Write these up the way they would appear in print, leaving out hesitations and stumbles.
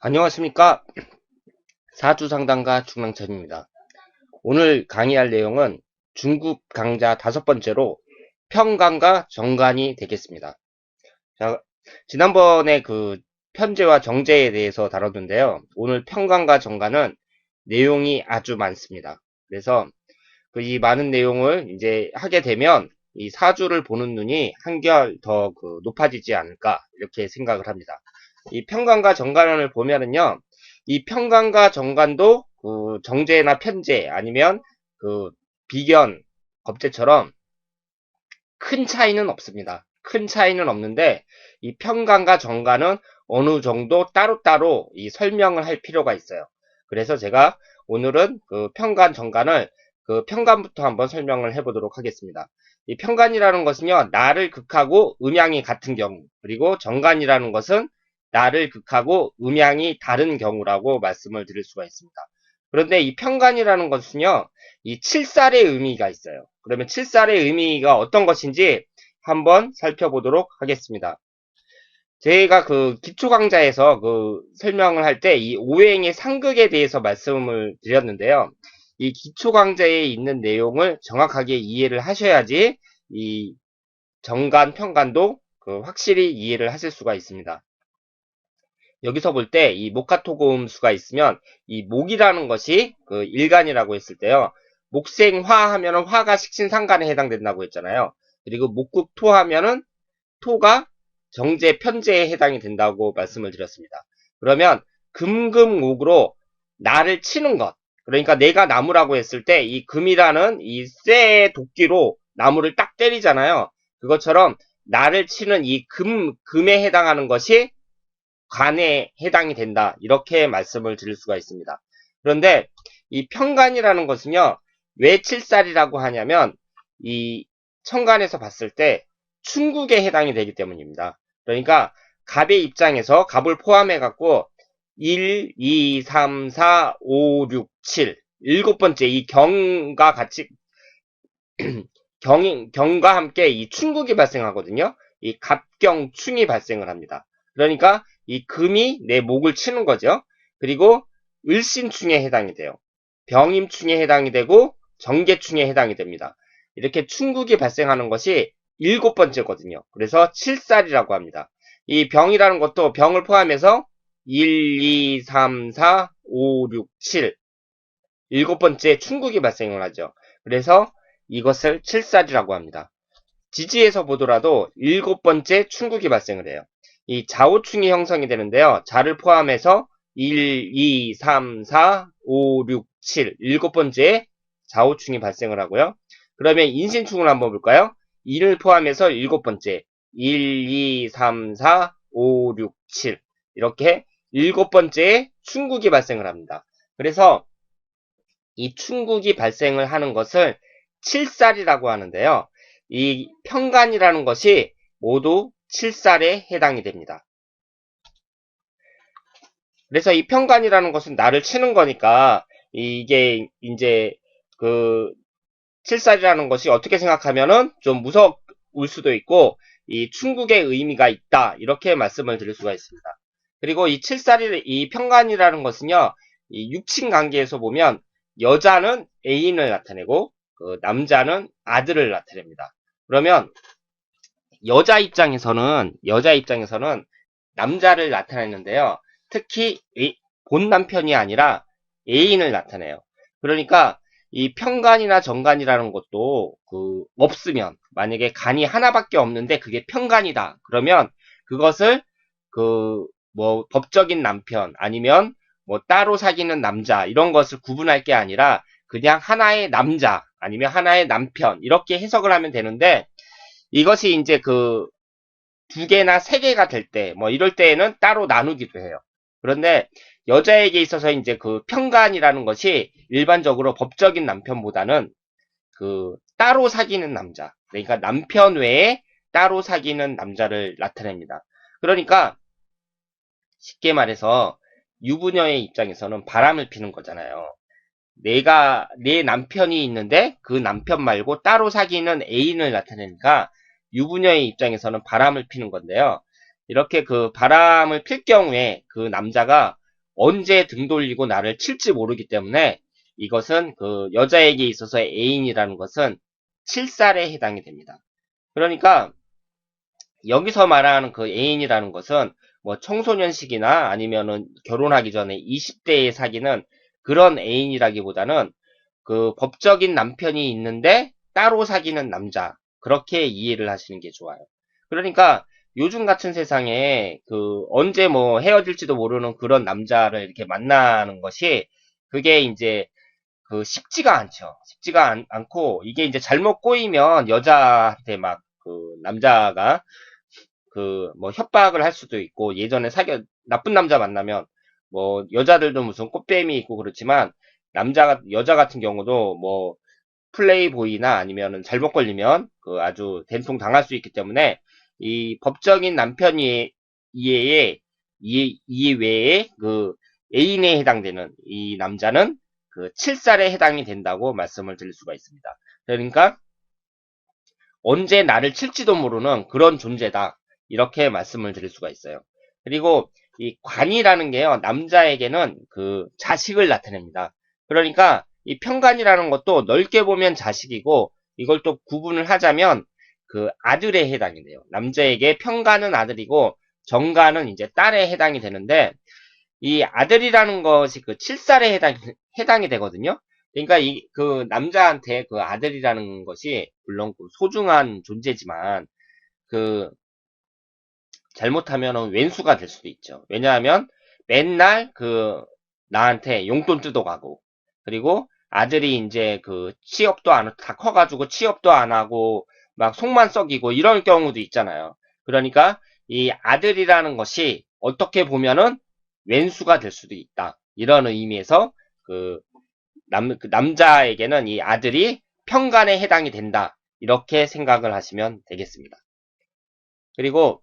안녕하십니까. 사주상담가 중랑천입니다. 오늘 강의할 내용은 중급 강좌 5번째로 편관과 정관이 되겠습니다. 자, 지난번에 편제와 정제에 대해서 다뤘는데요. 오늘 편관과 정관은 내용이 아주 많습니다. 그래서 이 많은 내용을 이제 하게 되면 이 사주를 보는 눈이 한결 더 높아지지 않을까 이렇게 생각을 합니다. 이 편관과 정관을 보면은요, 이 편관과 정관도 정제나 편제 아니면 비견, 겁제처럼 큰 차이는 없습니다. 큰 차이는 없는데 이 편관과 정관은 어느 정도 따로따로 이 설명을 할 필요가 있어요. 그래서 제가 오늘은 편관, 정관을 편관부터 한번 설명을 해보도록 하겠습니다. 이 편관이라는 것은요, 나를 극하고 음양이 같은 경우, 그리고 정관이라는 것은 나를 극하고 음양이 다른 경우라고 말씀을 드릴 수가 있습니다. 그런데 이 편관이라는 것은요, 이 칠살의 의미가 있어요. 그러면 칠살의 의미가 어떤 것인지 한번 살펴보도록 하겠습니다. 제가 기초 강좌에서 설명을 할 때 이 오행의 상극에 대해서 말씀을 드렸는데요. 이 기초 강좌에 있는 내용을 정확하게 이해를 하셔야지 이 정관, 편관도 확실히 이해를 하실 수가 있습니다. 여기서 볼 때 이 목화토금수가 있으면 이 목이라는 것이 일간이라고 했을 때요. 목생화 하면은 화가 식신상간에 해당된다고 했잖아요. 그리고 목국토 하면은 토가 정제, 편제에 해당이 된다고 말씀을 드렸습니다. 그러면 금금옥으로 나를 치는 것. 그러니까 내가 나무라고 했을 때 이 금이라는 이 쇠의 도끼로 나무를 딱 때리잖아요. 그것처럼 나를 치는 이 금에 해당하는 것이 관에 해당이 된다. 이렇게 말씀을 드릴 수가 있습니다. 그런데 이 편관이라는 것은요. 왜 칠살이라고 하냐면 이 천간에서 봤을 때 충국에 해당이 되기 때문입니다. 그러니까 갑의 입장에서 갑을 포함해 갖고 1, 2, 3, 4, 5, 6, 7 일곱 번째 이 경과 같이 경과 함께 이 충국이 발생하거든요. 이 갑경충이 발생을 합니다. 그러니까 이 금이 내 목을 치는 거죠. 그리고 을신충에 해당이 돼요. 병임충에 해당이 되고 정계충에 해당이 됩니다. 이렇게 충국이 발생하는 것이 일곱 번째거든요. 그래서 칠살이라고 합니다. 이 병이라는 것도 병을 포함해서 1, 2, 3, 4, 5, 6, 7 일곱 번째 충국이 발생을 하죠. 그래서 이것을 칠살이라고 합니다. 지지에서 보더라도 일곱 번째 충국이 발생을 해요. 이 좌우충이 형성이 되는데요. 자를 포함해서 1, 2, 3, 4, 5, 6, 7 일곱 번째 좌우충이 발생을 하고요. 그러면 인신충을 한번 볼까요? 1을 포함해서 일곱 번째 1, 2, 3, 4, 5, 6, 7 이렇게 일곱 번째 충국이 발생을 합니다. 그래서 이 충국이 발생을 하는 것을 칠살이라고 하는데요. 이 편관이라는 것이 모두 칠살에 해당이 됩니다. 그래서 이 편관이라는 것은 나를 치는 거니까 이게 이제 칠살이라는 것이 어떻게 생각하면은 좀 무서울 수도 있고 이 충국의 의미가 있다 이렇게 말씀을 드릴 수가 있습니다. 그리고 이 편관이라는 것은요. 이 육친 관계에서 보면 여자는 애인을 나타내고 남자는 아들을 나타냅니다. 그러면 여자 입장에서는 남자를 나타내는데요. 특히 본 남편이 아니라 애인을 나타내요. 그러니까 이 편간이나 정간이라는 것도 없으면 만약에 간이 하나밖에 없는데 그게 편간이다. 그러면 그것을 뭐 법적인 남편 아니면 뭐 따로 사귀는 남자 이런 것을 구분할 게 아니라 그냥 하나의 남자 아니면 하나의 남편 이렇게 해석을 하면 되는데 이것이 이제 두 개나 세 개가 될 때, 뭐 이럴 때에는 따로 나누기도 해요. 그런데 여자에게 있어서 이제 편간이라는 것이 일반적으로 법적인 남편보다는 따로 사귀는 남자, 그러니까 남편 외에 따로 사귀는 남자를 나타냅니다. 그러니까 쉽게 말해서 유부녀의 입장에서는 바람을 피는 거잖아요. 내 남편이 있는데 그 남편 말고 따로 사귀는 애인을 나타내니까 유부녀의 입장에서는 바람을 피는 건데요. 이렇게 바람을 필 경우에 그 남자가 언제 등 돌리고 나를 칠지 모르기 때문에 이것은 그 여자에게 있어서 애인이라는 것은 칠살에 해당이 됩니다. 그러니까 여기서 말하는 그 애인이라는 것은 뭐 청소년 시기나 아니면은 결혼하기 전에 20대에 사귀는 그런 애인이라기보다는 그 법적인 남편이 있는데 따로 사귀는 남자, 그렇게 이해를 하시는 게 좋아요. 그러니까 요즘 같은 세상에 그 언제 뭐 헤어질지도 모르는 그런 남자를 이렇게 만나는 것이 그게 이제 그 쉽지가 않죠. 쉽지가 않고 이게 이제 잘못 꼬이면 여자한테 막 그 남자가 그 뭐 협박을 할 수도 있고, 예전에 나쁜 남자 만나면 뭐 여자들도 무슨 꽃뱀이 있고 그렇지만 여자 같은 경우도 뭐 플레이보이나 아니면은 잘못 걸리면 그 아주 된통 당할 수 있기 때문에 이 법적인 남편 이외에 그 애인에 해당되는 이 남자는 그 7살에 해당이 된다고 말씀을 드릴 수가 있습니다. 그러니까 언제 나를 칠지도 모르는 그런 존재다, 이렇게 말씀을 드릴 수가 있어요. 그리고 이 관이라는 게요, 남자에게는 그 자식을 나타냅니다. 그러니까 이 편관이라는 것도 넓게 보면 자식이고, 이걸 또 구분을 하자면 그 아들에 해당이 돼요. 남자에게 편관은 아들이고 정관은 이제 딸에 해당이 되는데, 이 아들이라는 것이 그 7살에 해당이 되거든요. 그러니까 그 남자한테 그 아들이라는 것이 물론 그 소중한 존재지만 그 잘못하면 왼수가 될 수도 있죠. 왜냐하면 맨날 그 나한테 용돈 뜯어가고, 그리고 아들이 이제 그 다 커가지고 취업도 안 하고 막 속만 썩이고 이런 경우도 있잖아요. 그러니까 이 아들이라는 것이 어떻게 보면은 왼수가 될 수도 있다, 이런 의미에서 그 남자에게는 이 아들이 편간에 해당이 된다, 이렇게 생각을 하시면 되겠습니다. 그리고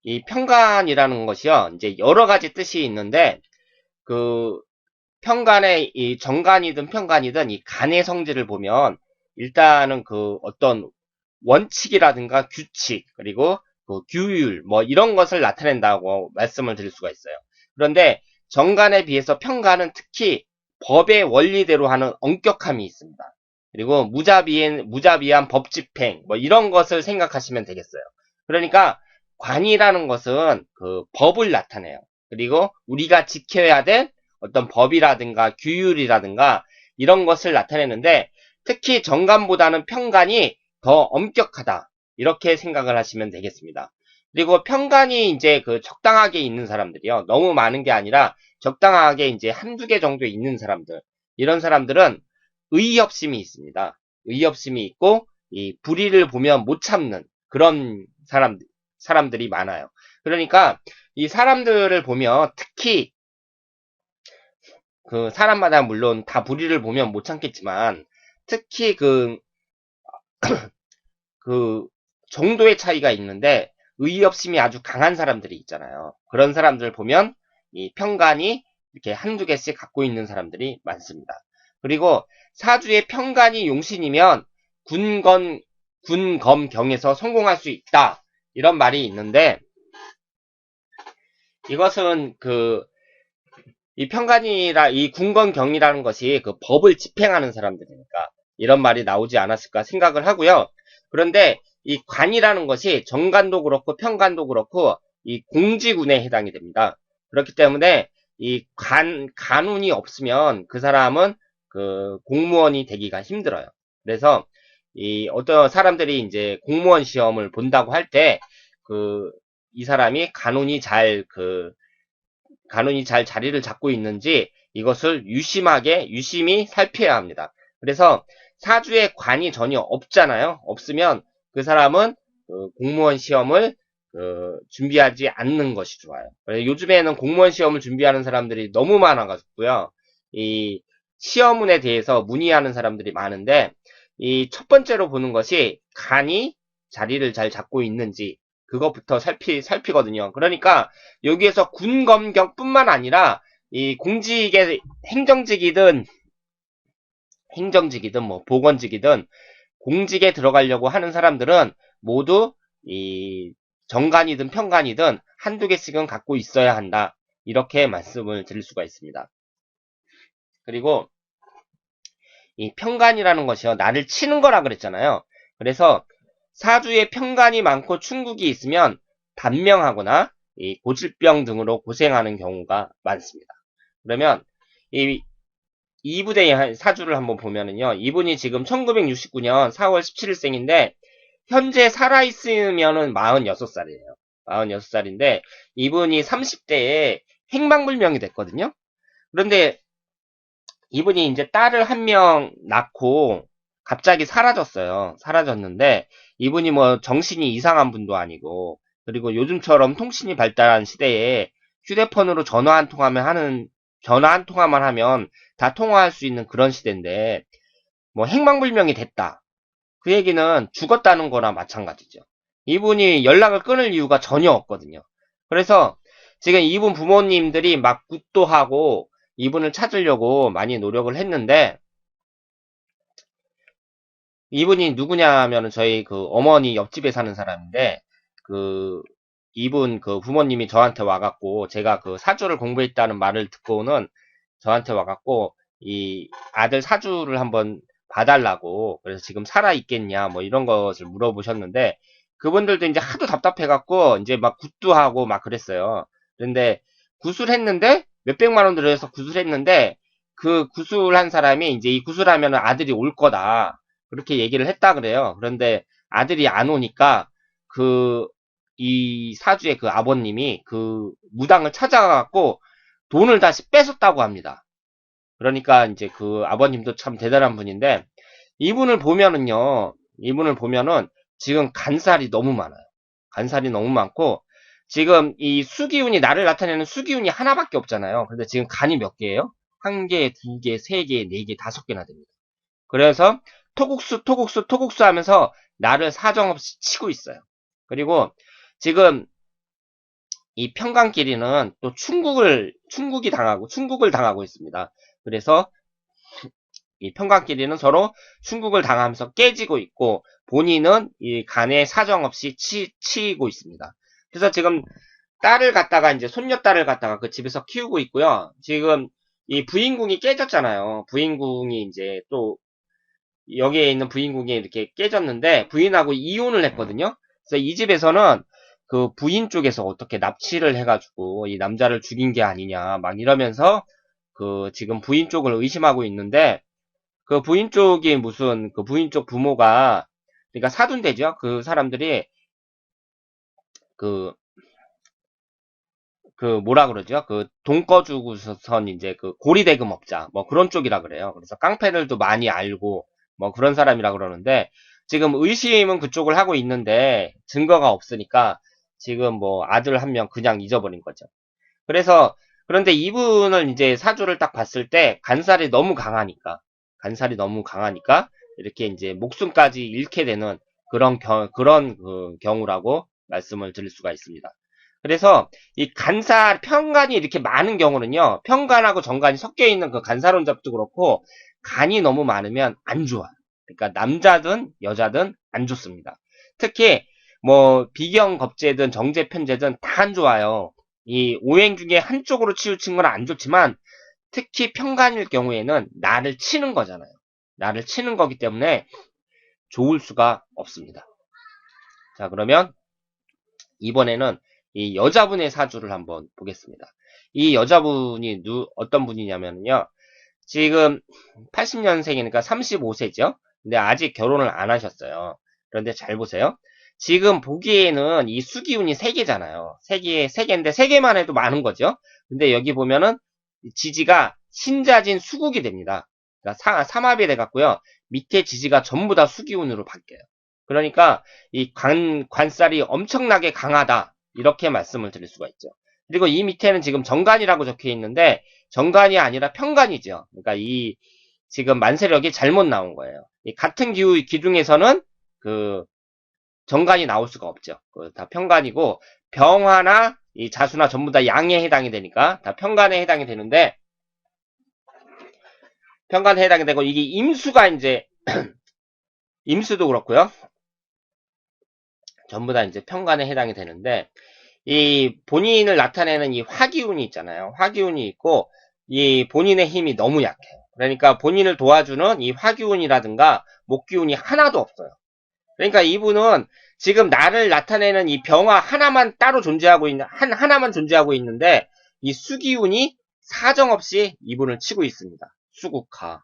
이 편간이라는 것이요, 이제 여러 가지 뜻이 있는데, 그 편간의 이 정간이든 편간이든 이 간의 성질을 보면 일단은 그 어떤 원칙이라든가 규칙, 그리고 그 규율 뭐 이런 것을 나타낸다고 말씀을 드릴 수가 있어요. 그런데 정간에 비해서 편간은 특히 법의 원리대로 하는 엄격함이 있습니다. 그리고 무자비한 법 집행 뭐 이런 것을 생각하시면 되겠어요. 그러니까 관이라는 것은 그 법을 나타내요. 그리고 우리가 지켜야 될 어떤 법이라든가 규율이라든가 이런 것을 나타내는데, 특히 정관보다는 편관이 더 엄격하다, 이렇게 생각을 하시면 되겠습니다. 그리고 편관이 이제 그 적당하게 있는 사람들이요, 너무 많은 게 아니라 적당하게 이제 한두 개 정도 있는 사람들, 이런 사람들은 의협심이 있습니다. 의협심이 있고 이 불의를 보면 못 참는 그런 사람들이 많아요. 그러니까 이 사람들을 보면 특히 그 사람마다 물론 다 불의를 보면 못 참겠지만, 특히 그 정도의 차이가 있는데 의협심이 아주 강한 사람들이 있잖아요. 그런 사람들 보면 이 편간이 이렇게 한두 개씩 갖고 있는 사람들이 많습니다. 그리고 사주의 편간이 용신이면 군검경에서 성공할 수 있다, 이런 말이 있는데, 이것은 이 이 군검경이라는 것이 그 법을 집행하는 사람들이니까 이런 말이 나오지 않았을까 생각을 하고요. 그런데 이 관이라는 것이 정관도 그렇고 편관도 그렇고 이 공지군에 해당이 됩니다. 그렇기 때문에 이 간운이 없으면 그 사람은 그 공무원이 되기가 힘들어요. 그래서 이 어떤 사람들이 이제 공무원 시험을 본다고 할 때 이 사람이 간운이 잘 자리를 잡고 있는지 이것을 유심히 살펴야 합니다. 그래서 사주에 관이 전혀 없잖아요. 없으면 그 사람은 공무원 시험을 준비하지 않는 것이 좋아요. 요즘에는 공무원 시험을 준비하는 사람들이 너무 많아가지고요. 이 시험문에 대해서 문의하는 사람들이 많은데, 이 첫 번째로 보는 것이 간이 자리를 잘 잡고 있는지, 그것부터 살피거든요. 그러니까 여기에서 군검경뿐만 아니라 이 공직의 행정직이든 뭐 보건직이든 공직에 들어가려고 하는 사람들은 모두 이 정관이든 편관이든 한두 개씩은 갖고 있어야 한다. 이렇게 말씀을 드릴 수가 있습니다. 그리고 이 편간이라는 것이요, 나를 치는 거라 그랬잖아요. 그래서 사주에 편간이 많고 충국이 있으면 단명하거나 이 고질병 등으로 고생하는 경우가 많습니다. 그러면 이분의 사주를 한번 보면은요, 이분이 지금 1969년 4월 17일생인데 현재 살아있으면은 46살이에요. 46살인데 이분이 30대에 행방불명이 됐거든요. 그런데 이분이 이제 딸을 한 명 낳고 갑자기 사라졌어요. 사라졌는데 이분이 뭐 정신이 이상한 분도 아니고, 그리고 요즘처럼 통신이 발달한 시대에 휴대폰으로 전화 한 통화만 하면 다 통화할 수 있는 그런 시대인데 뭐 행방불명이 됐다. 그 얘기는 죽었다는 거나 마찬가지죠. 이분이 연락을 끊을 이유가 전혀 없거든요. 그래서 지금 이분 부모님들이 막 굿도하고 이분을 찾으려고 많이 노력을 했는데, 이분이 누구냐 하면은 저희 그 어머니 옆집에 사는 사람인데, 그 이분 그 부모님이 저한테 와갖고, 제가 그 사주를 공부했다는 말을 듣고는 저한테 와갖고 이 아들 사주를 한번 봐달라고, 그래서 지금 살아있겠냐 뭐 이런 것을 물어보셨는데, 그분들도 이제 하도 답답해갖고 이제 막 굿도하고 막 그랬어요. 그런데 구술했는데 몇백만 원 들여서 구술했는데, 그 구술한 사람이 이제 이 구술하면 아들이 올 거다 그렇게 얘기를 했다 그래요. 그런데 아들이 안 오니까 이 사주의 그 아버님이 그 무당을 찾아가갖고 돈을 다시 뺏었다고 합니다. 그러니까 이제 그 아버님도 참 대단한 분인데, 이분을 보면은 지금 간살이 너무 많아요. 간살이 너무 많고, 지금 이 수기운이, 나를 나타내는 수기운이 하나밖에 없잖아요. 근데 지금 간이 몇 개예요? 한 개, 두 개, 세 개, 네 개, 다섯 개나 됩니다. 그래서 토국수 하면서 나를 사정없이 치고 있어요. 그리고 지금 이 평강끼리는 또 충국을 당하고 있습니다. 그래서 이 평강끼리는 서로 충국을 당하면서 깨지고 있고, 본인은 이 간에 사정없이 치이고 있습니다. 그래서 지금 이제 손녀딸을 갖다가 그 집에서 키우고 있고요. 지금 이 부인궁이 깨졌잖아요. 부인궁이 이제 또 여기에 있는 부인궁이 이렇게 깨졌는데 부인하고 이혼을 했거든요. 그래서 이 집에서는 그 부인 쪽에서 어떻게 납치를 해가지고 이 남자를 죽인 게 아니냐 막 이러면서 그 지금 부인 쪽을 의심하고 있는데, 그 부인 쪽이 무슨 그 부인 쪽 부모가, 그러니까 사돈되죠. 그 사람들이 그 뭐라 그러죠? 그 돈 꺼주고선 이제 그 고리대금업자 뭐 그런 쪽이라 그래요. 그래서 깡패들도 많이 알고 뭐 그런 사람이라 그러는데, 지금 의심은 그쪽을 하고 있는데 증거가 없으니까 지금 뭐 아들 한 명 그냥 잊어버린 거죠. 그런데 이분을 이제 사주를 딱 봤을 때 간살이 너무 강하니까 이렇게 이제 목숨까지 잃게 되는 그런 그 경우라고 말씀을 드릴 수가 있습니다. 그래서 이 편간이 이렇게 많은 경우는요, 편간하고 정간이 섞여 있는 그 간살혼잡도 그렇고 간이 너무 많으면 안 좋아요. 그러니까 남자든 여자든 안 좋습니다. 특히 뭐 비경겁제든 정제편제든 다 안 좋아요. 이 오행 중에 한쪽으로 치우친 건 안 좋지만 특히 편간일 경우에는 나를 치는 거잖아요. 나를 치는 거기 때문에 좋을 수가 없습니다. 자, 그러면 이번에는 이 여자분의 사주를 한번 보겠습니다. 이 여자분이 어떤 분이냐면요. 지금 80년생이니까 35세죠. 근데 아직 결혼을 안 하셨어요. 그런데 잘 보세요. 지금 보기에는 이 수기운이 3개잖아요. 3개인데 3개만 해도 많은 거죠. 근데 여기 보면은 지지가 신자진 수국이 됩니다. 그러니까 삼합이 돼갖고요. 밑에 지지가 전부 다 수기운으로 바뀌어요. 그러니까 이 관살이 엄청나게 강하다. 이렇게 말씀을 드릴 수가 있죠. 그리고 이 밑에는 지금 정간이라고 적혀 있는데 정간이 아니라 편간이죠. 그러니까 이 지금 만세력이 잘못 나온 거예요. 이 같은 기둥에서는 그 정간이 나올 수가 없죠. 다 편간이고, 병화나 이 자수나 전부 다 양에 해당이 되니까 다 편간에 해당이 되는데, 편간에 해당이 되고, 이게 임수가 이제 임수도 그렇고요. 전부 다 이제 편간에 해당이 되는데, 이 본인을 나타내는 이 화기운이 있잖아요. 화기운이 있고 이 본인의 힘이 너무 약해요. 그러니까 본인을 도와주는 이 화기운이라든가 목기운이 하나도 없어요. 그러니까 이분은 지금 나를 나타내는 이 병화 하나만 따로 존재하고 있는, 하나만 존재하고 있는데, 이 수기운이 사정없이 이분을 치고 있습니다. 수국하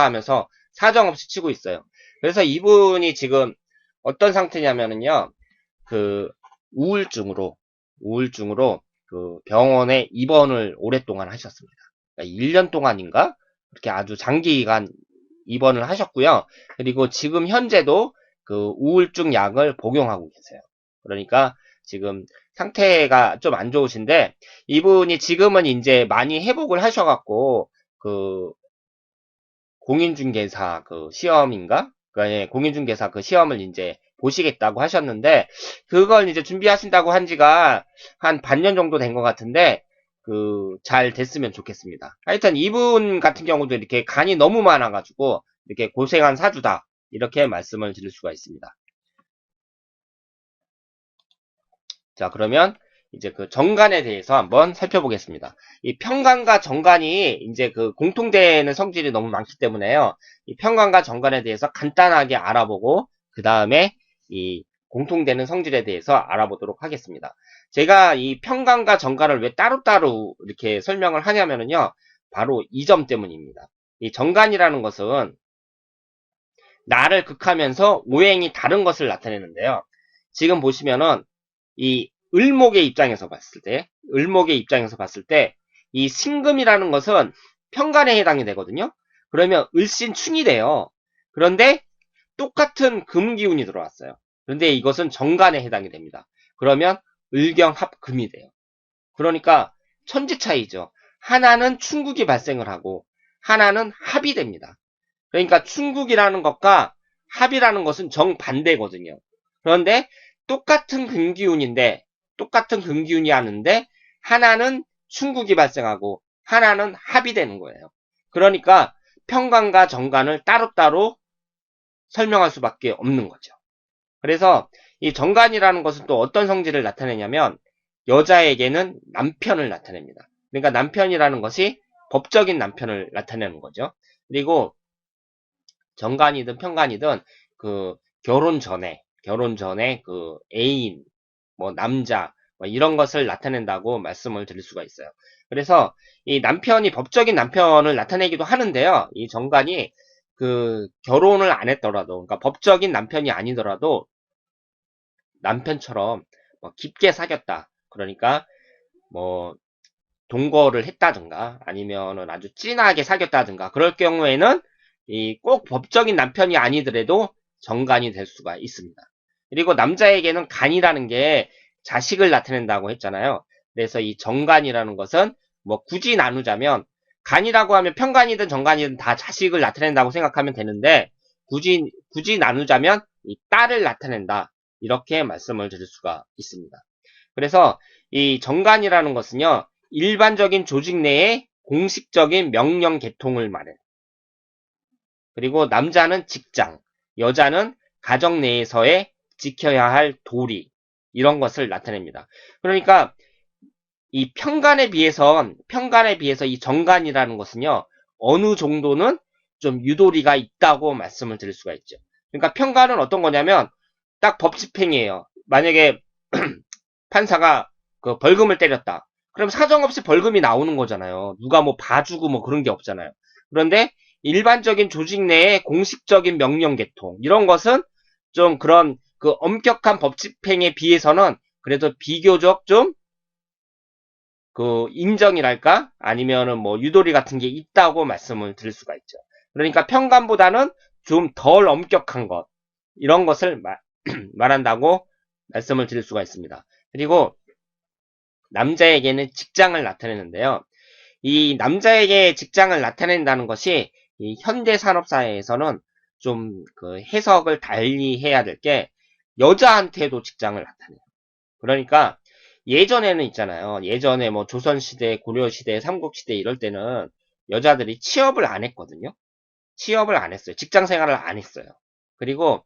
하면서 사정없이 치고 있어요. 그래서 이분이 지금 어떤 상태냐면은요, 그, 우울증으로 그 병원에 입원을 오랫동안 하셨습니다. 그러니까 1년 동안인가? 그렇게 아주 장기간 입원을 하셨고요. 그리고 지금 현재도 그 우울증 약을 복용하고 계세요. 그러니까 지금 상태가 좀 안 좋으신데 이분이 지금은 이제 많이 회복을 하셔갖고 그 공인중개사 그 시험인가? 예, 공인중개사 그 시험을 이제 보시겠다고 하셨는데 그걸 이제 준비하신다고 한 지가 한 반년 정도 된 것 같은데 잘 됐으면 좋겠습니다. 하여튼 이분 같은 경우도 이렇게 간이 너무 많아가지고 이렇게 고생한 사주다 이렇게 말씀을 드릴 수가 있습니다. 자, 그러면 이제 그 정간에 대해서 한번 살펴보겠습니다. 이 평간과 정간이 이제 그 공통되는 성질이 너무 많기 때문에요. 이 평간과 정간에 대해서 간단하게 알아보고 그 다음에 이 공통되는 성질에 대해서 알아보도록 하겠습니다. 제가 이 평간과 정간을 왜 따로따로 이렇게 설명을 하냐면요. 바로 이 점 때문입니다. 이 정간이라는 것은 나를 극하면서 오행이 다른 것을 나타내는데요. 지금 보시면은 이 을목의 입장에서 봤을 때, 이 신금이라는 것은 평간에 해당이 되거든요. 그러면 을신충이 돼요. 그런데 똑같은 금기운이 들어왔어요. 그런데 이것은 정간에 해당이 됩니다. 그러면 을경합금이 돼요. 그러니까 천지 차이죠. 하나는 충국이 발생을 하고 하나는 합이 됩니다. 그러니까 충국이라는 것과 합이라는 것은 정반대거든요. 그런데 똑같은 금기운이 하는데 하나는 충국이 발생하고 하나는 합이 되는 거예요. 그러니까 평간과 정간을 따로따로 설명할 수밖에 없는 거죠. 그래서 이 정간이라는 것은 또 어떤 성질을 나타내냐면 여자에게는 남편을 나타냅니다. 그러니까 남편이라는 것이 법적인 남편을 나타내는 거죠. 그리고 정간이든 평간이든 그 결혼 전에 그 애인, 뭐 남자 뭐 이런 것을 나타낸다고 말씀을 드릴 수가 있어요. 그래서 이 남편이 법적인 남편을 나타내기도 하는데요. 이 정간이 그 결혼을 안 했더라도, 그러니까 법적인 남편이 아니더라도 남편처럼 뭐 깊게 사귀었다. 그러니까 뭐 동거를 했다든가 아니면은 아주 진하게 사귀었다든가 그럴 경우에는 이 꼭 법적인 남편이 아니더라도 정간이 될 수가 있습니다. 그리고 남자에게는 간이라는 게 자식을 나타낸다고 했잖아요. 그래서 이 정간이라는 것은 뭐 굳이 나누자면 간이라고 하면 평간이든 정간이든 다 자식을 나타낸다고 생각하면 되는데 굳이 나누자면 이 딸을 나타낸다. 이렇게 말씀을 드릴 수가 있습니다. 그래서 이 정간이라는 것은요. 일반적인 조직 내의 공식적인 명령 계통을 말해요. 그리고 남자는 직장, 여자는 가정 내에서의 지켜야 할 도리, 이런 것을 나타냅니다. 그러니까 이 평간에 비해서 이 정간이라는 것은요, 어느 정도는 좀 유도리가 있다고 말씀을 드릴 수가 있죠. 그러니까 평간은 어떤 거냐면, 딱 법 집행이에요. 만약에 판사가 그 벌금을 때렸다. 그럼 사정없이 벌금이 나오는 거잖아요. 누가 뭐 봐주고 뭐 그런 게 없잖아요. 그런데 일반적인 조직 내의 공식적인 명령 계통 이런 것은 좀 그런 그 엄격한 법 집행에 비해서는 그래도 비교적 좀 그 인정이랄까 아니면은 뭐 유도리 같은 게 있다고 말씀을 드릴 수가 있죠. 그러니까 평간보다는 좀 덜 엄격한 것 이런 것을 말한다고 말씀을 드릴 수가 있습니다. 그리고 남자에게는 직장을 나타내는데요. 이 남자에게 직장을 나타낸다는 것이 이 현대 산업 사회에서는 좀 그 해석을 달리 해야 될 게 여자한테도 직장을 나타내요. 그러니까 예전에는 있잖아요. 예전에 뭐 조선시대, 고려시대, 삼국시대 이럴 때는 여자들이 취업을 안 했거든요. 취업을 안 했어요. 직장 생활을 안 했어요. 그리고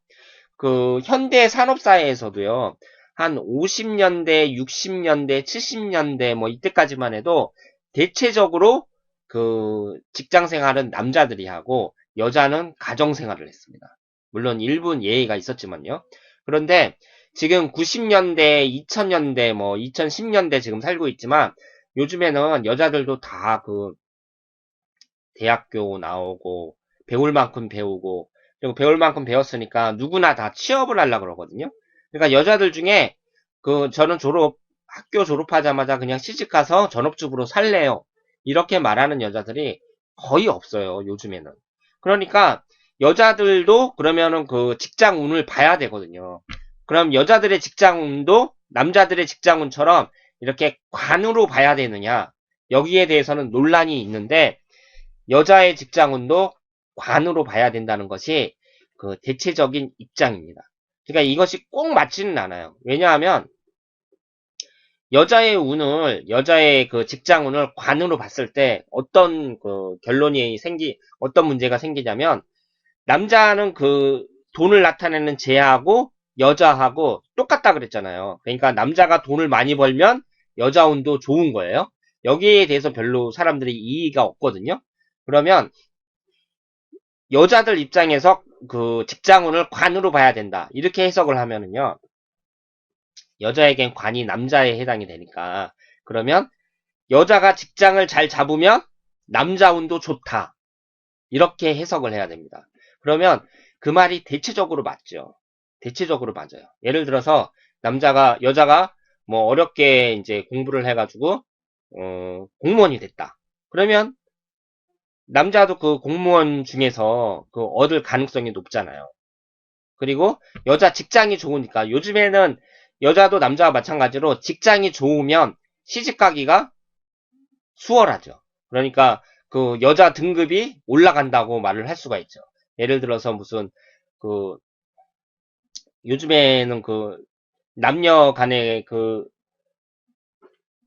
그 현대 산업 사회에서도요. 한 50년대, 60년대, 70년대 뭐 이때까지만 해도 대체적으로 그 직장 생활은 남자들이 하고 여자는 가정 생활을 했습니다. 물론 일부 예의가 있었지만요. 그런데 지금 90년대, 2000년대, 뭐 2010년대 지금 살고 있지만 요즘에는 여자들도 다 그 대학교 나오고 배울 만큼 배우고 그리고 배울 만큼 배웠으니까 누구나 다 취업을 하려고 그러거든요. 그러니까 여자들 중에 그 저는 학교 졸업하자마자 그냥 시집가서 전업주부로 살래요. 이렇게 말하는 여자들이 거의 없어요, 요즘에는. 그러니까 여자들도 그러면은 그 직장 운을 봐야 되거든요. 그럼 여자들의 직장 운도 남자들의 직장 운처럼 이렇게 관으로 봐야 되느냐? 여기에 대해서는 논란이 있는데 여자의 직장 운도 관으로 봐야 된다는 것이 그 대체적인 입장입니다. 그러니까 이것이 꼭 맞지는 않아요. 왜냐하면 여자의 그 직장 운을 관으로 봤을 때 어떤 그 어떤 문제가 생기냐면 남자는 그 돈을 나타내는 재하고 여자하고 똑같다 그랬잖아요. 그러니까 남자가 돈을 많이 벌면 여자 운도 좋은 거예요. 여기에 대해서 별로 사람들이 이의가 없거든요. 그러면 여자들 입장에서 그 직장운을 관으로 봐야 된다. 이렇게 해석을 하면은요. 여자에겐 관이 남자에 해당이 되니까. 그러면 여자가 직장을 잘 잡으면 남자 운도 좋다. 이렇게 해석을 해야 됩니다. 그러면 그 말이 대체적으로 맞죠. 대체적으로 맞아요. 예를 들어서 여자가 뭐 어렵게 이제 공부를 해가지고, 공무원이 됐다. 그러면 남자도 그 공무원 중에서 그 얻을 가능성이 높잖아요. 그리고 여자 직장이 좋으니까 요즘에는 여자도 남자와 마찬가지로 직장이 좋으면 시집가기가 수월하죠. 그러니까 그 여자 등급이 올라간다고 말을 할 수가 있죠. 예를 들어서 무슨 그 요즘에는 그 남녀 간에 그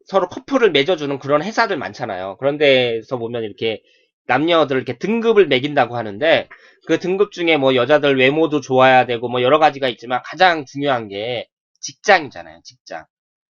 서로 커플을 맺어주는 그런 회사들 많잖아요. 그런 데서 보면 이렇게 남녀들 이렇게 등급을 매긴다고 하는데 그 등급 중에 뭐 여자들 외모도 좋아야 되고 뭐 여러 가지가 있지만 가장 중요한 게 직장이잖아요. 직장.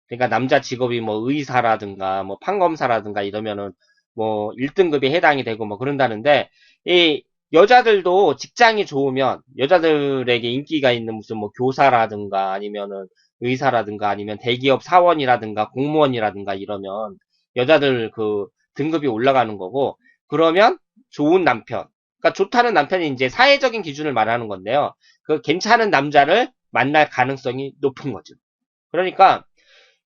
그러니까 남자 직업이 뭐 의사라든가 뭐 판검사라든가 이러면은 뭐 1등급에 해당이 되고 뭐 그런다는데 이 여자들도 직장이 좋으면 여자들에게 인기가 있는 무슨 뭐 교사라든가 아니면은 의사라든가 아니면 대기업 사원이라든가 공무원이라든가 이러면 여자들 그 등급이 올라가는 거고 그러면 좋은 남편 그러니까 좋다는 남편이 이제 사회적인 기준을 말하는 건데요. 그 괜찮은 남자를 만날 가능성이 높은 거죠. 그러니까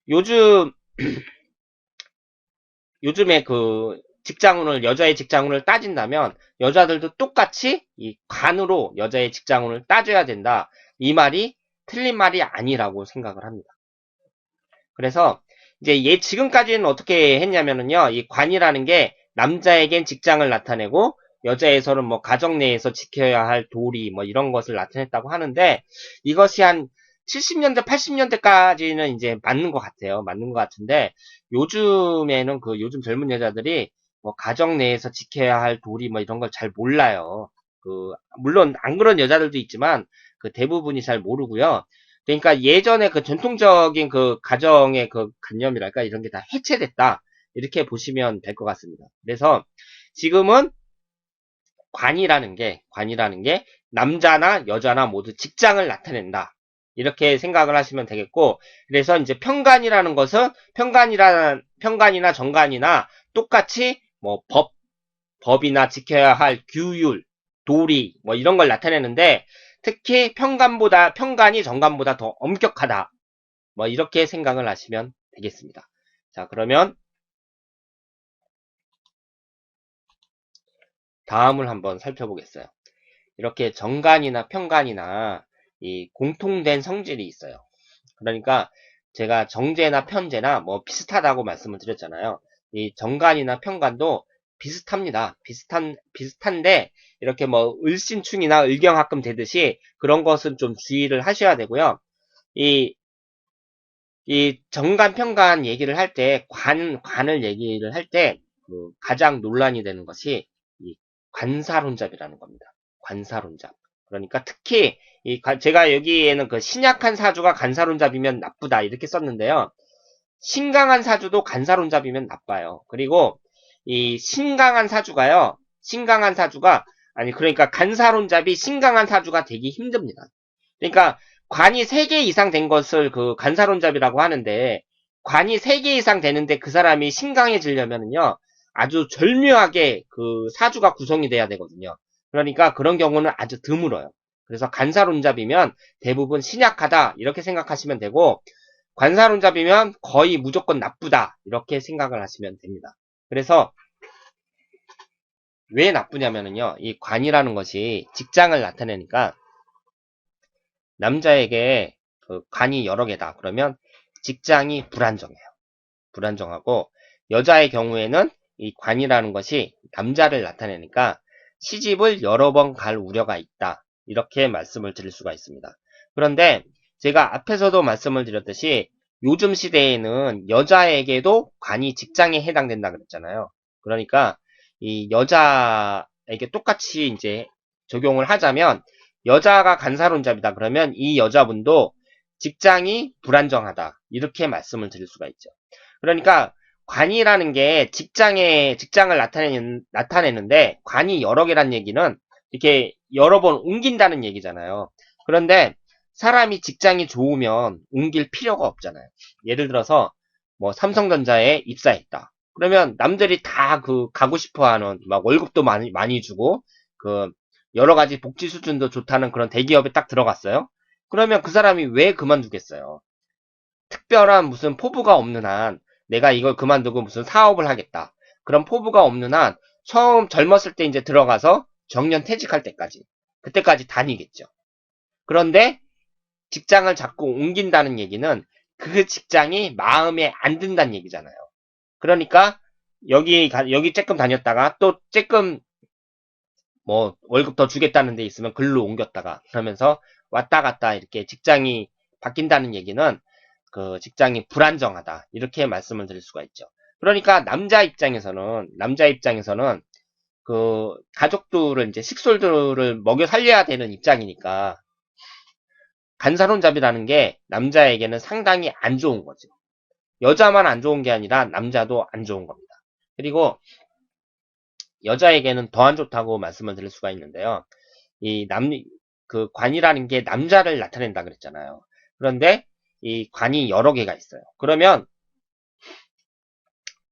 요즘 요즘에 그 여자의 직장운을 따진다면 여자들도 똑같이 이 관으로 여자의 직장운을 따져야 된다. 이 말이 틀린 말이 아니라고 생각을 합니다. 그래서 이제 지금까지는 어떻게 했냐면은요. 이 관이라는 게 남자에겐 직장을 나타내고 여자에서는 뭐 가정 내에서 지켜야 할 도리 뭐 이런 것을 나타냈다고 하는데 이것이 한 70년대, 80년대까지는 이제 맞는 것 같아요. 맞는 것 같은데 요즘에는 요즘 젊은 여자들이 뭐 가정 내에서 지켜야 할 도리 뭐 이런 걸 잘 몰라요. 물론 안 그런 여자들도 있지만 그 대부분이 잘 모르고요. 그러니까 예전에 그 전통적인 그 가정의 그 관념이랄까 이런 게 다 해체됐다. 이렇게 보시면 될 것 같습니다. 그래서 지금은 관이라는 게 남자나 여자나 모두 직장을 나타낸다. 이렇게 생각을 하시면 되겠고, 그래서 이제 평간이라는 것은 평간이나 정간이나 똑같이 뭐 법이나 지켜야 할 규율, 도리, 뭐 이런 걸 나타내는데, 특히 평간이 정간보다 더 엄격하다. 뭐 이렇게 생각을 하시면 되겠습니다. 자, 그러면 다음을 한번 살펴보겠어요. 이렇게 정간이나 평간이나 이 공통된 성질이 있어요. 그러니까 제가 정제나 편제나 뭐 비슷하다고 말씀을 드렸잖아요. 이 정간이나 평간도 비슷합니다. 비슷한데 이렇게 뭐 을신충이나 을경합금 되듯이 그런 것은 좀 주의를 하셔야 되고요. 이 정간 평간 얘기를 할 때 관을 얘기를 할 때 가장 논란이 되는 것이 이 관사론잡이라는 겁니다. 관사론잡. 그러니까 특히 제가 여기에는 그 신약한 사주가 간사론잡이면 나쁘다 이렇게 썼는데요. 신강한 사주도 간사론잡이면 나빠요. 그리고 이 신강한 사주가요. 신강한 사주가 아니 그러니까 간사론잡이 신강한 사주가 되기 힘듭니다. 그러니까 관이 3개 이상 된 것을 그 간사론잡이라고 하는데 관이 3개 이상 되는데 그 사람이 신강해지려면요. 아주 절묘하게 그 사주가 구성이 돼야 되거든요. 그러니까 그런 경우는 아주 드물어요. 그래서 간사론잡이면 대부분 신약하다 이렇게 생각하시면 되고 관사론잡이면 거의 무조건 나쁘다 이렇게 생각을 하시면 됩니다. 그래서 왜 나쁘냐면요. 이 관이라는 것이 직장을 나타내니까 남자에게 그 관이 여러 개다. 그러면 직장이 불안정해요. 불안정하고 여자의 경우에는 이 관이라는 것이 남자를 나타내니까 시집을 여러 번 갈 우려가 있다. 이렇게 말씀을 드릴 수가 있습니다. 그런데 제가 앞에서도 말씀을 드렸듯이 요즘 시대에는 여자에게도 관이 직장에 해당된다 그랬잖아요. 그러니까 이 여자에게 똑같이 이제 적용을 하자면 여자가 간사론잡이다 그러면 이 여자분도 직장이 불안정하다. 이렇게 말씀을 드릴 수가 있죠. 그러니까 관이라는 게 직장을 나타내는데 관이 여러 개란 얘기는 이렇게 여러 번 옮긴다는 얘기잖아요. 그런데 사람이 직장이 좋으면 옮길 필요가 없잖아요. 예를 들어서 뭐 삼성전자에 입사했다. 그러면 남들이 다 그 가고 싶어하는 막 월급도 많이 주고 그 여러 가지 복지 수준도 좋다는 그런 대기업에 딱 들어갔어요. 그러면 그 사람이 왜 그만두겠어요? 특별한 무슨 포부가 없는 한 내가 이걸 그만두고 무슨 사업을 하겠다. 그런 포부가 없는 한 처음 젊었을 때 이제 들어가서 정년 퇴직할 때까지 그때까지 다니겠죠. 그런데 직장을 자꾸 옮긴다는 얘기는 그 직장이 마음에 안 든다는 얘기잖아요. 그러니까 여기 쬐끔 다녔다가 또 쬐끔 뭐 월급 더 주겠다는 데 있으면 글로 옮겼다가 그러면서 왔다 갔다 이렇게 직장이 바뀐다는 얘기는 그 직장이 불안정하다 이렇게 말씀을 드릴 수가 있죠. 그러니까 남자 입장에서는 그 가족들을 이제 식솔들을 먹여 살려야 되는 입장이니까 간사론잡이라는 게 남자에게는 상당히 안 좋은 거죠. 여자만 안 좋은 게 아니라 남자도 안 좋은 겁니다. 그리고 여자에게는 더 안 좋다고 말씀을 드릴 수가 있는데요. 그 관이라는 게 남자를 나타낸다 그랬잖아요. 그런데 이 관이 여러 개가 있어요. 그러면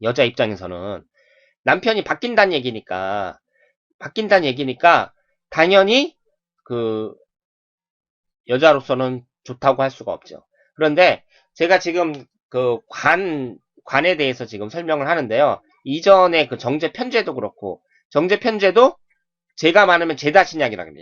여자 입장에서는 남편이 바뀐다는 얘기니까 당연히 그 여자로서는 좋다고 할 수가 없죠. 그런데 제가 지금 그 관에 대해서 지금 설명을 하는데요. 이전에 그 정제 편제도 그렇고 정제 편제도 제가 많으면 제다신약이라고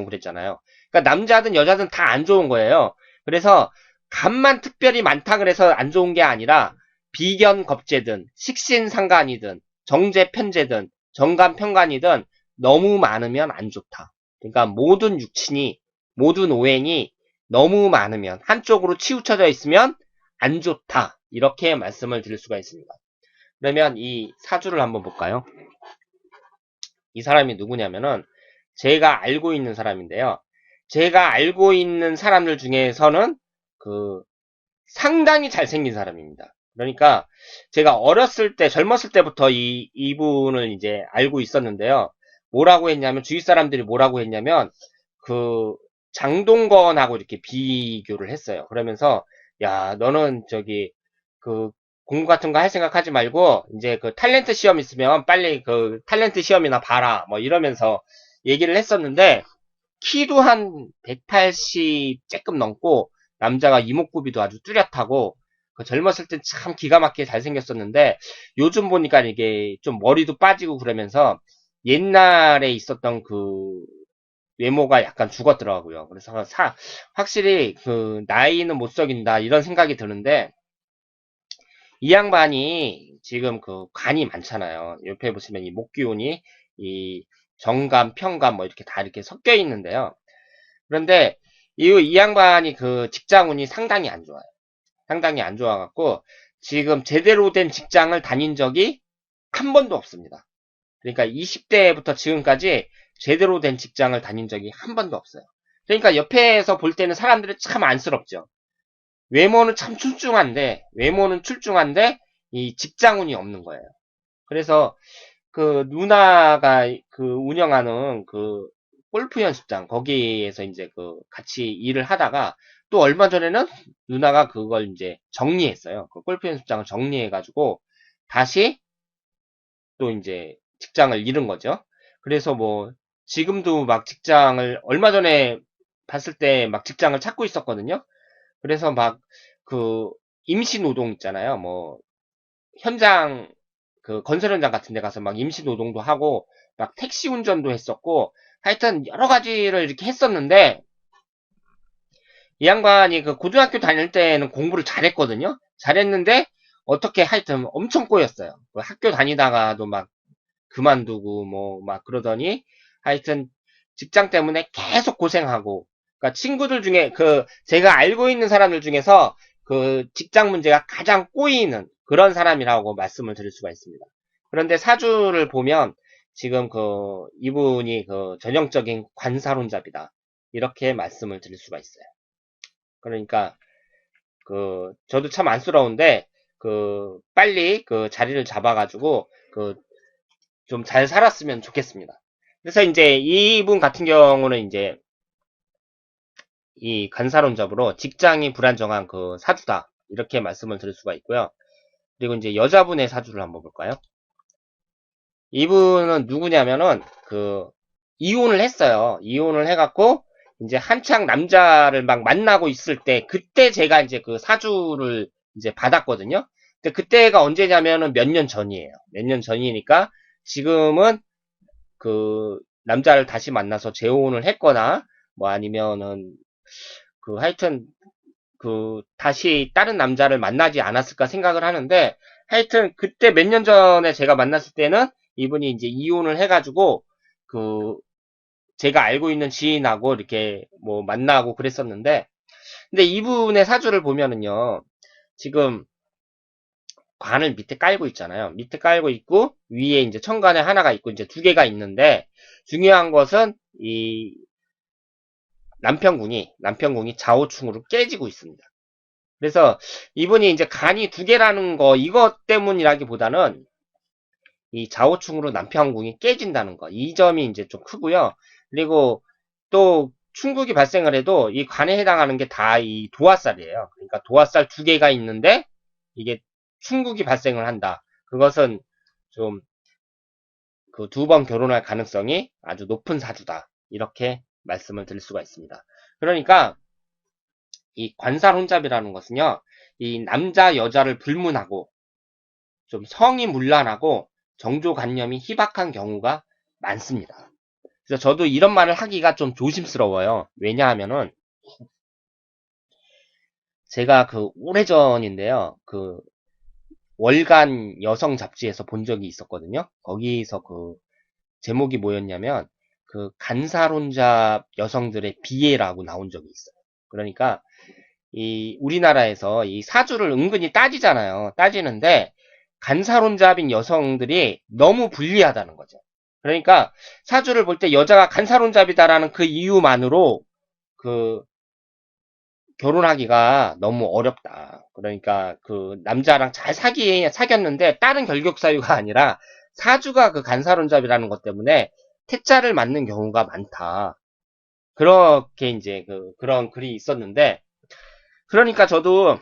그랬잖아요. 그러니까 남자든 여자든 다 안 좋은 거예요. 그래서 간만 특별히 많다 그래서 안 좋은 게 아니라 비견겁제든 식신상간이든 정제편제든 정간편간이든 너무 많으면 안 좋다. 그러니까 모든 오행이 너무 많으면 한쪽으로 치우쳐져 있으면 안 좋다. 이렇게 말씀을 드릴 수가 있습니다. 그러면 이 사주를 한번 볼까요? 이 사람이 누구냐면은 제가 알고 있는 사람인데요. 제가 알고 있는 사람들 중에서는 그 상당히 잘생긴 사람입니다. 그러니까 제가 젊었을 때부터 이분을 이제 알고 있었는데요. 뭐라고 했냐면 주위 사람들이 뭐라고 했냐면 그 장동건하고 이렇게 비교를 했어요. 그러면서 야 너는 저기 그 공부 같은 거 할 생각하지 말고 이제 그 탤런트 시험 있으면 빨리 그 탤런트 시험이나 봐라 뭐 이러면서 얘기를 했었는데 키도 한 180 조금 넘고 남자가 이목구비도 아주 뚜렷하고 그 젊었을 땐 참 기가 막히게 잘생겼었는데 요즘 보니까 이게 좀 머리도 빠지고 그러면서 옛날에 있었던 그 외모가 약간 죽었더라고요. 그래서 확실히 그 나이는 못 속인다 이런 생각이 드는데 이 양반이 지금 그 관이 많잖아요. 옆에 보시면 이 목기운이 이 정감, 평감 뭐 이렇게 다 이렇게 섞여 있는데요. 그런데 이 양반이 그 직장운이 상당히 안 좋아요. 상당히 안 좋아갖고 지금 제대로 된 직장을 다닌 적이 한 번도 없습니다. 그러니까 20대부터 지금까지 제대로 된 직장을 다닌 적이 한 번도 없어요. 그러니까 옆에서 볼 때는 사람들이 참 안쓰럽죠. 외모는 출중한데 이 직장운이 없는 거예요. 그래서 그 누나가 그 운영하는 그 골프 연습장 거기에서 이제 그 같이 일을 하다가 또 얼마 전에는 누나가 그걸 이제 정리했어요. 그 골프 연습장을 정리해가지고 다시 또 이제 직장을 잃은 거죠. 그래서 뭐 지금도 막 직장을 얼마 전에 봤을 때 막 직장을 찾고 있었거든요. 그래서 막 그 임시 노동 있잖아요. 뭐 현장 그 건설 현장 같은 데 가서 막 임시 노동도 하고 막 택시 운전도 했었고 하여튼 여러 가지를 이렇게 했었는데 이 양반이 그 고등학교 다닐 때는 공부를 잘했거든요. 잘했는데 어떻게 하여튼 엄청 꼬였어요. 그 학교 다니다가도 막 그만두고 뭐 막 그러더니 하여튼 직장 때문에 계속 고생하고 그러니까 친구들 중에 그 제가 알고 있는 사람들 중에서 그 직장 문제가 가장 꼬이는 그런 사람이라고 말씀을 드릴 수가 있습니다. 그런데 사주를 보면 지금 그 이분이 그 전형적인 관사론잡이다 이렇게 말씀을 드릴 수가 있어요. 그러니까 그 저도 참 안쓰러운데 그 빨리 그 자리를 잡아가지고 그 좀 잘 살았으면 좋겠습니다. 그래서 이제 이분 같은 경우는 이제 이 간사론잡으로 직장이 불안정한 그 사주다 이렇게 말씀을 드릴 수가 있고요. 그리고 이제 여자분의 사주를 한번 볼까요? 이분은 누구냐면은 그 이혼을 했어요. 이혼을 해갖고 이제 한창 남자를 막 만나고 있을 때 그때 제가 이제 그 사주를 이제 받았거든요. 근데 그때가 언제냐면은 몇 년 전이에요. 몇 년 전이니까 지금은 그 남자를 다시 만나서 재혼을 했거나 뭐 아니면은 그 하여튼 그 다시 다른 남자를 만나지 않았을까 생각을 하는데 하여튼 그때 몇 년 전에 제가 만났을 때는 이분이 이제 이혼을 해가지고 그 제가 알고 있는 지인하고 이렇게 뭐 만나고 그랬었는데 근데 이분의 사주를 보면은요 지금 관을 밑에 깔고 있잖아요. 밑에 깔고 있고 위에 이제 천간에 하나가 있고 이제 두 개가 있는데 중요한 것은 이 남편궁이 좌우충으로 깨지고 있습니다. 그래서 이분이 이제 간이 두 개라는 거 이것 때문이라기보다는 이 좌우충으로 남편궁이 깨진다는 거 이 점이 이제 좀 크고요. 그리고 또 충국이 발생을 해도 이 관에 해당하는 게 다 이 도화살이에요. 그러니까 도화살 두 개가 있는데 이게 충국이 발생을 한다. 그것은 좀 그 두 번 결혼할 가능성이 아주 높은 사주다. 이렇게 말씀을 드릴 수가 있습니다. 그러니까 이 관살혼잡이라는 것은요, 이 남자 여자를 불문하고 좀 성이 문란하고 정조관념이 희박한 경우가 많습니다. 그래서 저도 이런 말을 하기가 좀 조심스러워요. 왜냐하면은 제가 그 오래전인데요, 그 월간 여성 잡지에서 본 적이 있었거든요. 거기서 그 제목이 뭐였냐면 그 간살혼잡 여성들의 비애라고 나온 적이 있어요. 그러니까 이 우리나라에서 이 사주를 은근히 따지잖아요. 따지는데 간살혼잡인 여성들이 너무 불리하다는 거죠. 그러니까 사주를 볼 때 여자가 간살혼잡이다라는 그 이유만으로 그 결혼하기가 너무 어렵다. 그러니까 그 남자랑 잘 사귀었는데 다른 결격 사유가 아니라 사주가 그 간살혼잡이라는 것 때문에 태자를 맞는 경우가 많다. 그렇게 이제 그런 글이 있었는데 그러니까 저도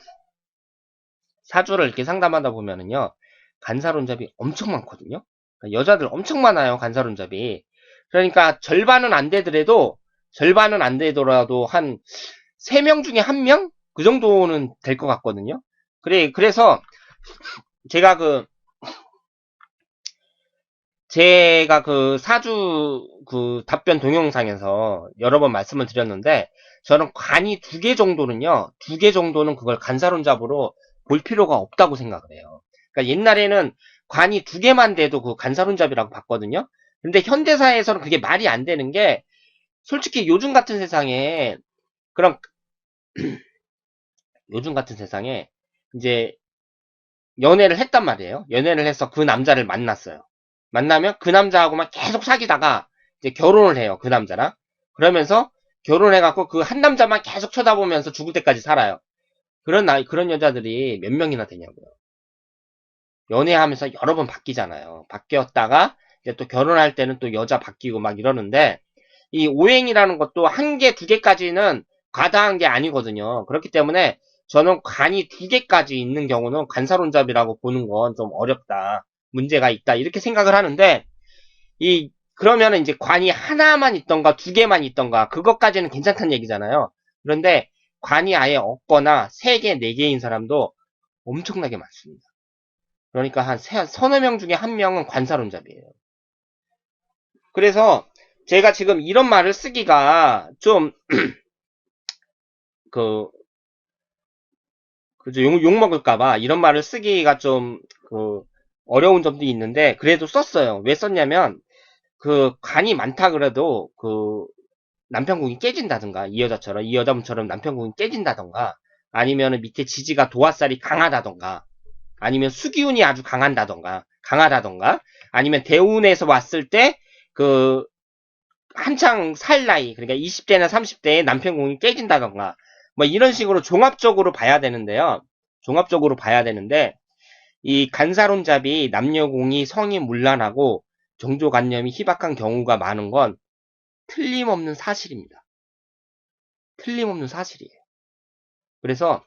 사주를 이렇게 상담하다 보면은요, 간살혼잡이 엄청 많거든요. 그러니까 여자들 엄청 많아요, 간살혼잡이. 그러니까 절반은 안 되더라도 한 3명 중에 1명? 그 정도는 될 것 같거든요. 그래서 제가 제가 그 사주 그 답변 동영상에서 여러 번 말씀을 드렸는데, 저는 관이 2개 정도는요, 2개 정도는 그걸 간살혼잡으로 볼 필요가 없다고 생각을 해요. 그러니까 옛날에는 관이 2개만 돼도 그 간살혼잡이라고 봤거든요. 근데 현대사에서는 그게 말이 안 되는 게, 솔직히 그런, 요즘 같은 세상에, 이제, 연애를 했단 말이에요. 연애를 해서 그 남자를 만났어요. 만나면 그 남자하고만 계속 사귀다가 이제 결혼을 해요. 그 남자랑. 그러면서 결혼해갖고 그 한 남자만 계속 쳐다보면서 죽을 때까지 살아요. 그런 여자들이 몇 명이나 되냐고요. 연애하면서 여러 번 바뀌잖아요. 바뀌었다가 이제 또 결혼할 때는 또 여자 바뀌고 막 이러는데, 이 오행이라는 것도 한 개, 두 개까지는 과다한 게 아니거든요. 그렇기 때문에 저는 관이 두 개까지 있는 경우는 관사론잡이라고 보는 건 좀 어렵다. 문제가 있다. 이렇게 생각을 하는데, 그러면 이제 관이 하나만 있던가 두 개만 있던가 그것까지는 괜찮다는 얘기잖아요. 그런데 관이 아예 없거나 세 개, 네 개인 사람도 엄청나게 많습니다. 그러니까 한 서너 명 중에 한 명은 관사론잡이에요. 그래서 제가 지금 이런 말을 쓰기가 좀, 그, 그죠, 욕먹을까봐 이런 말을 쓰기가 좀, 어려운 점도 있는데, 그래도 썼어요. 왜 썼냐면, 간이 많다 그래도, 남편궁이 깨진다든가, 이 여자분처럼 남편궁이 깨진다든가, 아니면 밑에 지지가 도화살이 강하다든가, 아니면 수기운이 아주 강하다던가, 아니면 대운에서 왔을 때, 한창 살 나이, 그러니까 20대나 30대에 남편궁이 깨진다던가, 뭐 이런 식으로 종합적으로 봐야 되는데요. 종합적으로 봐야 되는데, 이 간사론잡이 남녀공이 성이 문란하고 정조관념이 희박한 경우가 많은 건 틀림없는 사실입니다. 틀림없는 사실이에요. 그래서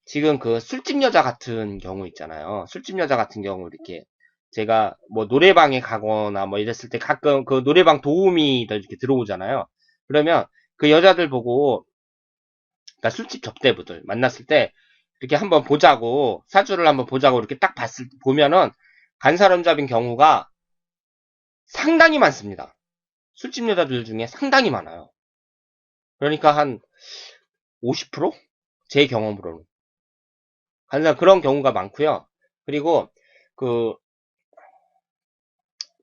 지금 술집 여자 같은 경우 있잖아요. 술집 여자 같은 경우 이렇게 제가 뭐 노래방에 가거나 뭐 이랬을 때 가끔 그 노래방 도우미 이렇게 들어오잖아요. 그러면 그 여자들 보고, 그러니까 술집 접대부들 만났을 때 이렇게 한번 보자고, 사주를 한번 보자고 이렇게 딱 보면은 간사론잡인 경우가 상당히 많습니다. 술집 여자들 중에 상당히 많아요. 그러니까 한 50%? 제 경험으로는. 간사 그런 경우가 많고요. 그리고 그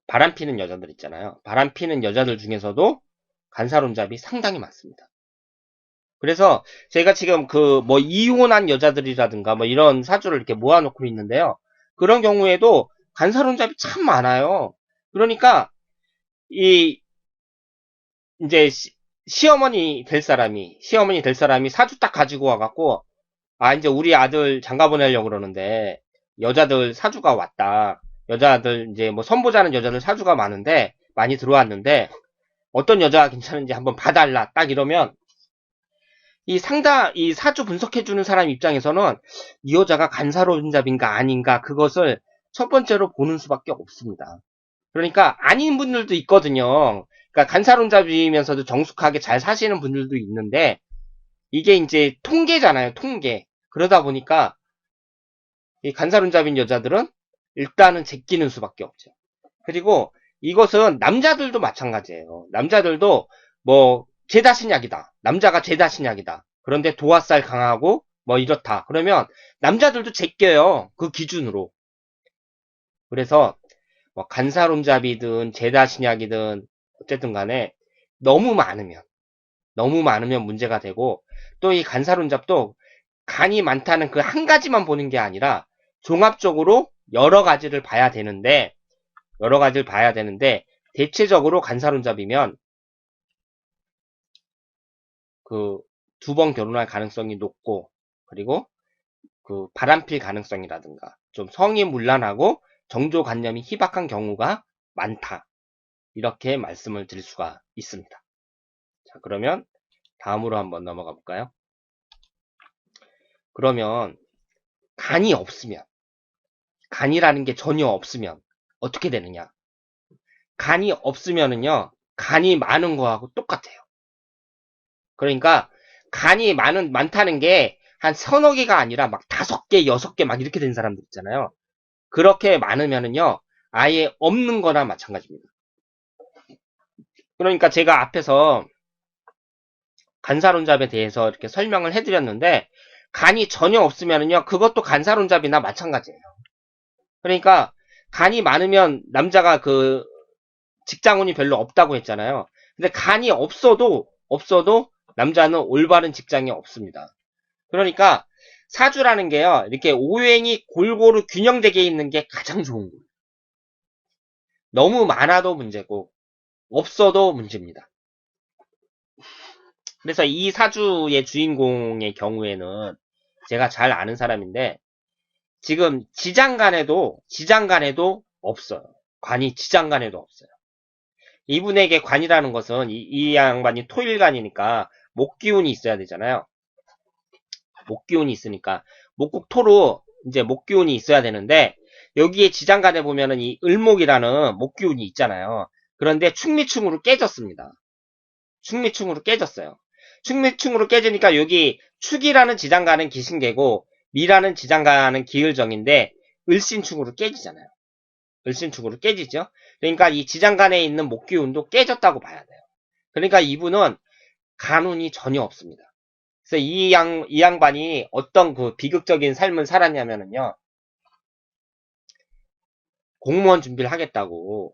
바람 피는 여자들 있잖아요. 바람 피는 여자들 중에서도 간사론잡이 상당히 많습니다. 그래서 제가 지금 뭐 이혼한 여자들이라든가 뭐 이런 사주를 이렇게 모아놓고 있는데요. 그런 경우에도 간사론잡이 참 많아요. 그러니까 이 이제 시어머니 될 사람이 사주 딱 가지고 와갖고, 이제 우리 아들 장가 보내려고 그러는데 여자들 사주가 왔다. 여자들 이제 뭐 선보자는 여자들 사주가 많이 들어왔는데 어떤 여자가 괜찮은지 한번 봐달라. 딱 이러면 이 사주 분석해주는 사람 입장에서는 이 여자가 간사론잡인가 아닌가 그것을 첫 번째로 보는 수밖에 없습니다. 그러니까 아닌 분들도 있거든요. 그러니까 간사론잡이면서도 정숙하게 잘 사시는 분들도 있는데 이게 이제 통계잖아요. 통계. 그러다 보니까 이 간사론잡인 여자들은 일단은 제끼는 수밖에 없죠. 그리고 이것은 남자들도 마찬가지예요. 남자들도 뭐 죄다신약이다. 남자가 죄다신약이다. 그런데 도화살 강하고 뭐 이렇다. 그러면 남자들도 제껴요. 그 기준으로. 그래서 뭐 간사론잡이든 죄다신약이든 어쨌든 간에 너무 많으면 문제가 되고, 또 이 간사론잡도 간이 많다는 그 한 가지만 보는 게 아니라 종합적으로 여러 가지를 봐야 되는데 대체적으로 간사론잡이면 두 번 결혼할 가능성이 높고, 그리고 바람필 가능성이라든가 좀 성이 문란하고 정조관념이 희박한 경우가 많다. 이렇게 말씀을 드릴 수가 있습니다. 자, 그러면 다음으로 한번 넘어가 볼까요? 그러면 간이라는 게 전혀 없으면 어떻게 되느냐? 간이 없으면은요, 간이 많은 거하고 똑같아요. 그러니까 간이 많다는 게 한 서너 개가 아니라 막 5개, 6개 막 이렇게 된 사람들 있잖아요. 그렇게 많으면은요, 아예 없는 거나 마찬가지입니다. 그러니까 제가 앞에서 간사론잡에 대해서 이렇게 설명을 해드렸는데, 간이 전혀 없으면은요, 그것도 간사론잡이나 마찬가지예요. 그러니까 간이 많으면 남자가 직장운이 별로 없다고 했잖아요. 근데 간이 없어도 남자는 올바른 직장이 없습니다. 그러니까 사주라는 게요, 이렇게 오행이 골고루 균형되게 있는 게 가장 좋은 거예요. 너무 많아도 문제고, 없어도 문제입니다. 그래서 이 사주의 주인공의 경우에는 제가 잘 아는 사람인데 지금 지장간에도 없어요. 관이 지장간에도 없어요. 이분에게 관이라는 것은 이 양반이 토일간이니까 목기운이 있어야 되잖아요. 목기운이 있으니까 목국토로 이제 목기운이 있어야 되는데 여기에 지장간에 보면은 이 을목이라는 목기운이 있잖아요. 그런데 충미충으로 깨졌습니다. 충미충으로 깨졌어요. 충미충으로 깨지니까 여기 축이라는 지장간은 기신계고 미라는 지장간은 기을정인데 을신충으로 깨지잖아요. 을신충으로 깨지죠. 그러니까 이 지장간에 있는 목기운도 깨졌다고 봐야 돼요. 그러니까 이분은 간운이 전혀 없습니다. 그래서 이 양반이 어떤 그 비극적인 삶을 살았냐면요. 공무원 준비를 하겠다고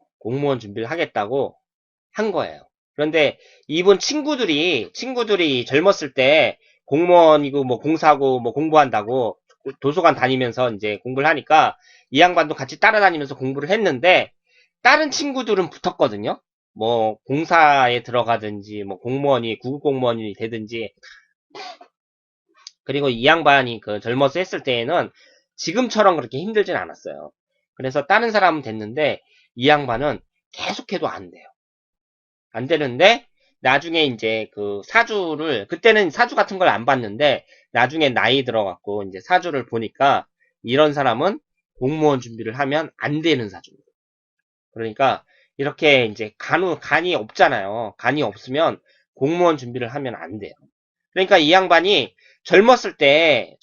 한 거예요. 그런데 이분 친구들이 젊었을 때 공무원이고 뭐 공사고 뭐 공부한다고 도서관 다니면서 이제 공부를 하니까 이 양반도 같이 따라다니면서 공부를 했는데 다른 친구들은 붙었거든요. 뭐 공사에 들어가든지 뭐 공무원이 구급 공무원이 되든지. 그리고 이 양반이 그 젊어서 했을 때에는 지금처럼 그렇게 힘들진 않았어요. 그래서 다른 사람은 됐는데 이 양반은 계속해도 안 돼요. 안 되는데 나중에 이제 그 사주를 그때는 사주 같은 걸 안 봤는데 나중에 나이 들어갖고 이제 사주를 보니까 이런 사람은 공무원 준비를 하면 안 되는 사주입니다. 그러니까 이렇게 이제 간이 없잖아요. 간이 없으면 공무원 준비를 하면 안 돼요. 그러니까 이 양반이 젊었을 때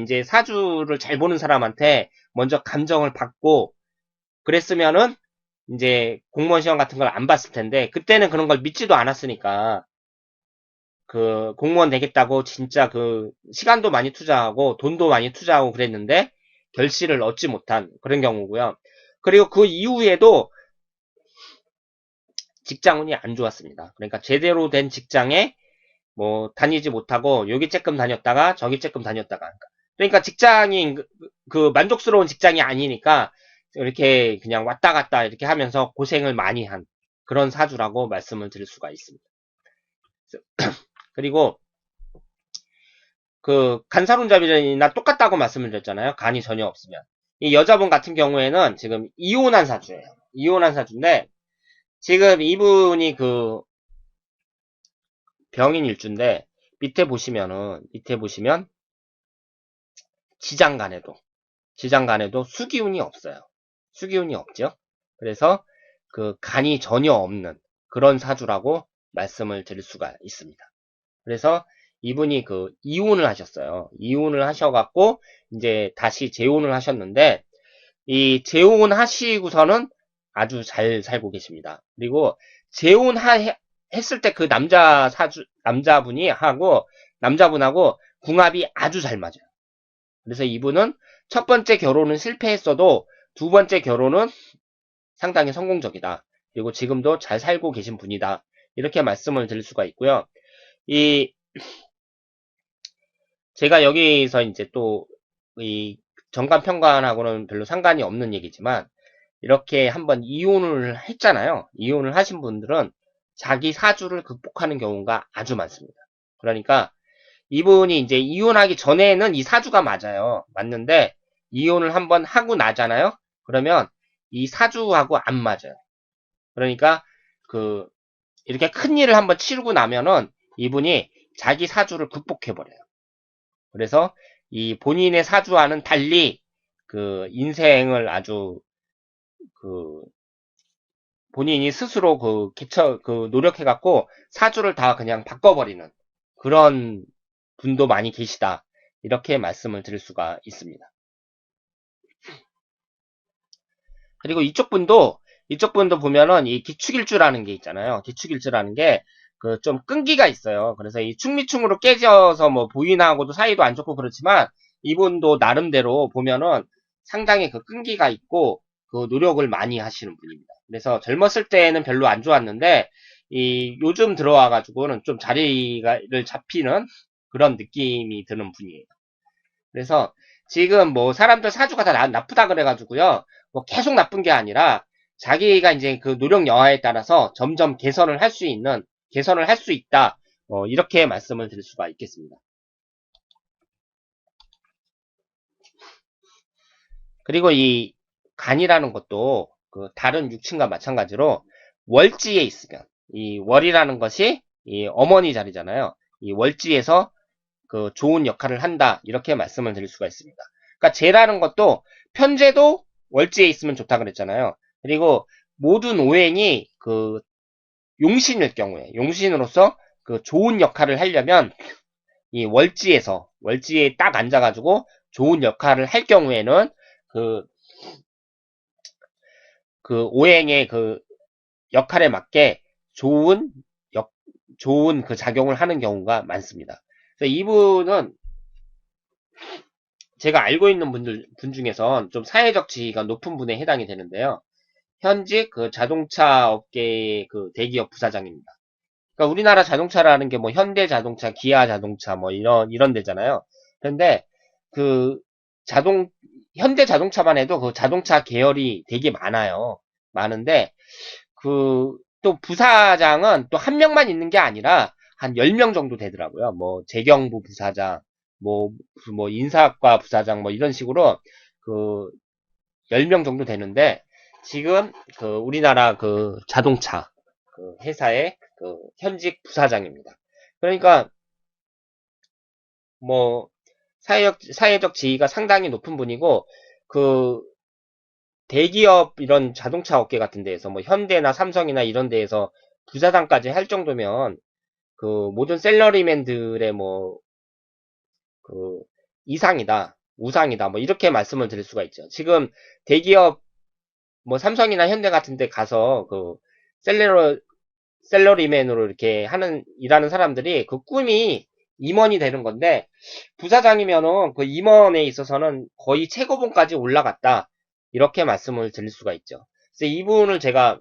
이제 사주를 잘 보는 사람한테 먼저 감정을 받고 그랬으면은 이제 공무원 시험 같은 걸 안 봤을 텐데 그때는 그런 걸 믿지도 않았으니까 그 공무원 되겠다고 진짜 그 시간도 많이 투자하고 돈도 많이 투자하고 그랬는데 결실을 얻지 못한 그런 경우고요. 그리고 그 이후에도 직장운이 안 좋았습니다. 그러니까 제대로 된 직장에 뭐 다니지 못하고 여기 쬐끔 다녔다가 저기 쬐끔 다녔다가 그러니까 직장이 그 만족스러운 직장이 아니니까 이렇게 그냥 왔다 갔다 이렇게 하면서 고생을 많이 한 그런 사주라고 말씀을 드릴 수가 있습니다. 그리고 그 간살운잡이나 똑같다고 말씀을 드렸잖아요. 간이 전혀 없으면. 이 여자분 같은 경우에는 지금 이혼한 사주예요. 이혼한 사주인데 지금 이분이 그 병인 일주인데 밑에 보시면 지장간에도 수기운이 없어요. 수기운이 없죠. 그래서 그 간이 전혀 없는 그런 사주라고 말씀을 드릴 수가 있습니다. 그래서 이분이 그 이혼을 하셨어요. 이혼을 하셔갖고 이제 다시 재혼을 하셨는데 이 재혼 하시고서는 아주 잘 살고 계십니다. 그리고 했을 때 그 남자분하고 궁합이 아주 잘 맞아요. 그래서 이분은 첫 번째 결혼은 실패했어도 두 번째 결혼은 상당히 성공적이다. 그리고 지금도 잘 살고 계신 분이다. 이렇게 말씀을 드릴 수가 있고요. 이 제가 여기서 이제 또 이 정관평관하고는 별로 상관이 없는 얘기지만 이렇게 한번 이혼을 했잖아요. 이혼을 하신 분들은 자기 사주를 극복하는 경우가 아주 많습니다. 그러니까 이분이 이제 이혼하기 전에는 이 사주가 맞아요. 맞는데 이혼을 한번 하고 나잖아요. 그러면 이 사주하고 안 맞아요. 그러니까 그 이렇게 큰 일을 한번 치르고 나면은 이분이 자기 사주를 극복해버려요. 그래서 이 본인의 사주와는 달리 그 인생을 아주 그 본인이 스스로 그 노력해갖고 사주를 다 그냥 바꿔버리는 그런 분도 많이 계시다. 이렇게 말씀을 드릴 수가 있습니다. 그리고 이쪽 분도 보면은 이 기축일주라는 게 있잖아요. 기축일주라는 게 그 좀 끈기가 있어요. 그래서 이 충미충으로 깨져서 뭐 부인하고도 사이도 안 좋고 그렇지만 이분도 나름대로 보면은 상당히 그 끈기가 있고 그 노력을 많이 하시는 분입니다. 그래서 젊었을 때는 별로 안 좋았는데 이 요즘 들어와가지고는 좀 자리를 잡히는 그런 느낌이 드는 분이에요. 그래서 지금 뭐 사람들 사주가 다 나쁘다 그래가지고요. 뭐 계속 나쁜 게 아니라 자기가 이제 그 노력 여하에 따라서 점점 개선을 할 수 있다. 이렇게 말씀을 드릴 수가 있겠습니다. 그리고 이 간이라는 것도 그 다른 육친과 마찬가지로 월지에 있으면, 이 월이라는 것이 이 어머니 자리잖아요. 이 월지에서 그 좋은 역할을 한다. 이렇게 말씀을 드릴 수가 있습니다. 그러니까 재라는 것도 편재도 월지에 있으면 좋다 그랬잖아요. 그리고 모든 오행이 그 용신일 경우에, 용신으로서 그 좋은 역할을 하려면 이 월지에 딱 앉아가지고 좋은 역할을 할 경우에는 그, 그 오행의 그 역할에 맞게 좋은 좋은 그 작용을 하는 경우가 많습니다. 그래서 이분은 제가 알고 있는 분 중에선 좀 사회적 지위가 높은 분에 해당이 되는데요. 현직 그 자동차 업계의 그 대기업 부사장입니다. 그러니까 우리나라 자동차라는 게 뭐 현대자동차, 기아자동차 뭐 이런 데잖아요. 그런데 그 자동 현대자동차만 해도 그 자동차 계열이 되게 많아요. 많은데 그 또 부사장은 또 한 명만 있는 게 아니라 한 10명 정도 되더라고요. 뭐 재경부 부사장, 뭐, 뭐 인사학과 부사장 뭐 이런 식으로 그 10명 정도 되는데 지금 그 우리나라 그 자동차 그 회사의 그 현직 부사장입니다. 그러니까 뭐 사회적 지위가 상당히 높은 분이고 그 대기업 이런 자동차 업계 같은 데에서 뭐 현대나 삼성이나 이런 데에서 부사장까지 할 정도면 그 모든 셀러리맨들의 뭐 그 이상이다, 우상이다 뭐 이렇게 말씀을 드릴 수가 있죠. 지금 대기업 뭐 삼성이나 현대 같은 데 가서 그 셀러 셀러리맨으로 이렇게 일하는 사람들이 그 꿈이 임원이 되는 건데, 부사장이면은 그 임원에 있어서는 거의 최고봉까지 올라갔다. 이렇게 말씀을 드릴 수가 있죠. 그래서 이분을 제가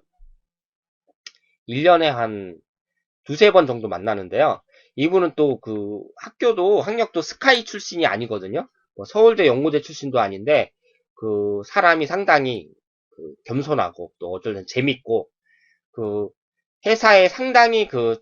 1년에 한 두세 번 정도 만나는데요. 이분은 또 그 학력도 스카이 출신이 아니거든요. 뭐 서울대 연고대 출신도 아닌데, 그 사람이 상당히 그 겸손하고 또 어쩔 땐 재밌고, 그 회사에 상당히 그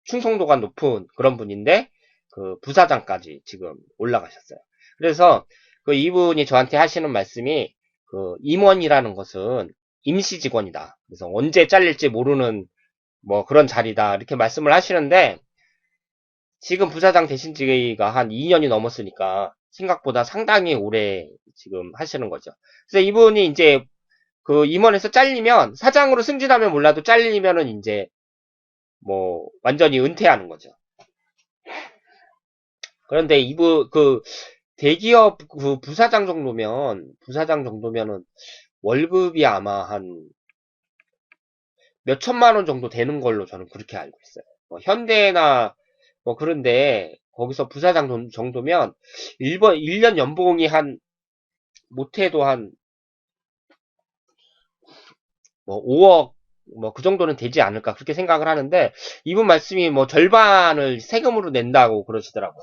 충성도가 높은 그런 분인데 그 부사장까지 지금 올라가셨어요. 그래서 그 이분이 저한테 하시는 말씀이 그 임원이라는 것은 임시 직원이다. 그래서 언제 잘릴지 모르는 뭐 그런 자리다. 이렇게 말씀을 하시는데 지금 부사장 되신 지가 한 2년이 넘었으니까 생각보다 상당히 오래 지금 하시는 거죠. 그래서 이분이 이제 그 임원에서 잘리면 사장으로 승진하면 몰라도 잘리면은 이제 뭐 완전히 은퇴하는 거죠. 그런데 그 대기업 그 부사장 정도면은 월급이 아마 한 몇 천만 원 정도 되는 걸로 저는 그렇게 알고 있어요. 뭐 현대나 뭐 그런데 거기서 부사장 정도면 1년 연봉이 한 못해도 한 뭐 5억 뭐 그 정도는 되지 않을까 그렇게 생각을 하는데 이분 말씀이 뭐 절반을 세금으로 낸다고 그러시더라고요.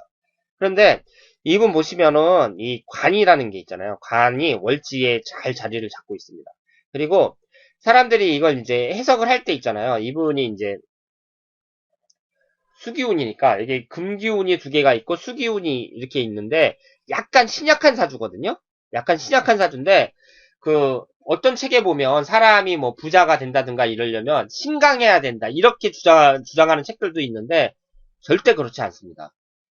그런데 이분 보시면은 이 관이라는 게 있잖아요. 관이 월지에 잘 자리를 잡고 있습니다. 그리고 사람들이 이걸 이제 해석을 할 때 있잖아요. 이분이 이제 수기운이니까 이게 금기운이 두 개가 있고 수기운이 이렇게 있는데 약간 신약한 사주거든요. 약간 신약한 사주인데 그 어떤 책에 보면 사람이 뭐 부자가 된다든가 이러려면 신강해야 된다 이렇게 주장하는 책들도 있는데 절대 그렇지 않습니다.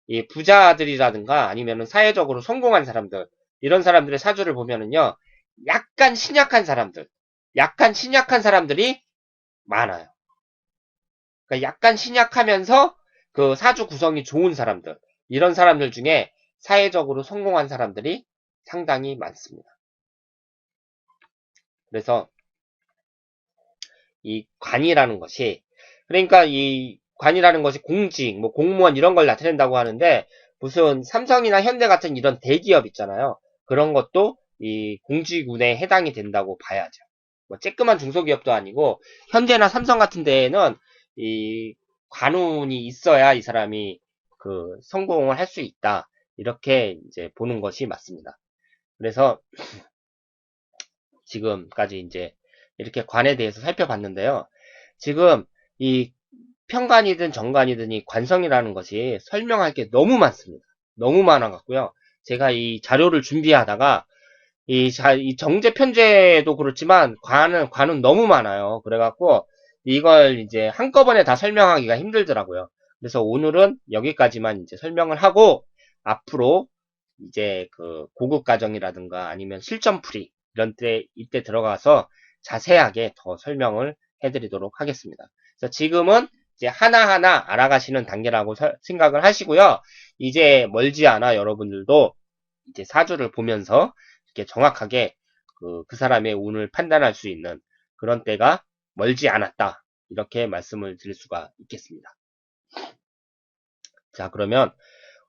이 부자들이라든가 아니면은 사회적으로 성공한 사람들 이런 사람들의 사주를 보면은요 약간 신약한 사람들이 많아요. 그러니까 약간 신약하면서 그 사주 구성이 좋은 사람들 이런 사람들 중에 사회적으로 성공한 사람들이 상당히 많습니다. 그래서 이 관이라는 것이 그러니까 이 관이라는 것이 공직, 뭐 공무원 이런 걸 나타낸다고 하는데 무슨 삼성이나 현대 같은 이런 대기업 있잖아요. 그런 것도 이 공직운에 해당이 된다고 봐야죠. 뭐 쬐끄만 중소기업도 아니고 현대나 삼성 같은 데에는 이 관운이 있어야 이 사람이 그 성공을 할 수 있다. 이렇게 이제 보는 것이 맞습니다. 그래서 지금까지 이제 이렇게 관에 대해서 살펴봤는데요. 지금 이 편관이든 정관이든 이 관성이라는 것이 설명할 게 너무 많습니다. 너무 많아갖고요. 제가 이 자료를 준비하다가 이 정제 편제도 그렇지만 관은 너무 많아요. 그래갖고 이걸 이제 한꺼번에 다 설명하기가 힘들더라고요. 그래서 오늘은 여기까지만 이제 설명을 하고 앞으로 이제 그 고급 과정이라든가 아니면 실전풀이 이런 때 이때 들어가서 자세하게 더 설명을 해드리도록 하겠습니다. 그래서 지금은 이제 하나하나 알아가시는 단계라고 생각을 하시고요. 이제 멀지 않아 여러분들도 이제 사주를 보면서 이렇게 정확하게 그 사람의 운을 판단할 수 있는 그런 때가 멀지 않았다. 이렇게 말씀을 드릴 수가 있겠습니다. 자, 그러면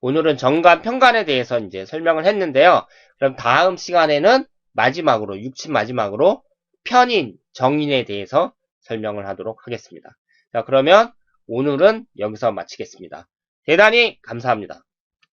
오늘은 정관, 편관에 대해서 이제 설명을 했는데요. 그럼 다음 시간에는 마지막으로, 육친 마지막으로 편인, 정인에 대해서 설명을 하도록 하겠습니다. 자, 그러면 오늘은 여기서 마치겠습니다. 대단히 감사합니다.